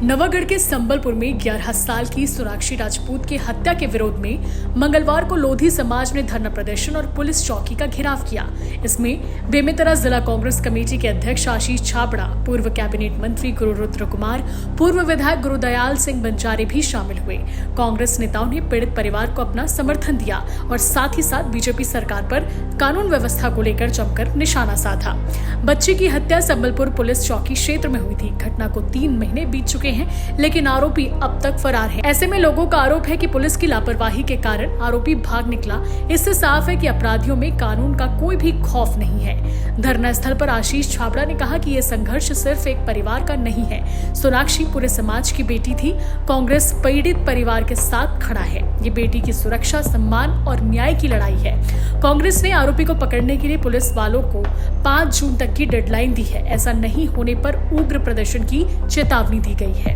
नवागढ़ के संबलपुर में 11 साल की सोनाक्षी राजपूत की हत्या के विरोध में मंगलवार को लोधी समाज ने धरना प्रदर्शन और पुलिस चौकी का घेराव किया। इसमें बेमेतरा जिला कांग्रेस कमेटी के अध्यक्ष आशीष छाबड़ा, पूर्व कैबिनेट मंत्री गुरुरुद्र कुमार, पूर्व विधायक गुरुदयाल सिंह बंजारे भी शामिल हुए। कांग्रेस नेताओं ने पीड़ित परिवार को अपना समर्थन दिया और साथ ही साथ बीजेपी सरकार पर कानून व्यवस्था को लेकर जमकर निशाना साधा। बच्ची की हत्या संबलपुर पुलिस चौकी क्षेत्र में हुई थी। घटना को 3 महीने बीत चुके हैं, लेकिन आरोपी अब तक फरार है। ऐसे में लोगों का आरोप है कि पुलिस की लापरवाही के कारण आरोपी भाग निकला। इससे साफ है कि अपराधियों में कानून का कोई भी खौफ नहीं है। धरना स्थल पर आशीष छाबड़ा ने कहा कि यह संघर्ष सिर्फ एक परिवार का नहीं है। सोनाक्षी पूरे समाज की बेटी थी। कांग्रेस पीड़ित परिवार के साथ खड़ा है। ये बेटी की सुरक्षा, सम्मान और न्याय की लड़ाई है। कांग्रेस ने आरोपी को पकड़ने के लिए पुलिस वालों को 5 जून तक की डेडलाइन दी है। ऐसा नहीं होने पर उग्र प्रदर्शन की चेतावनी दी गई है।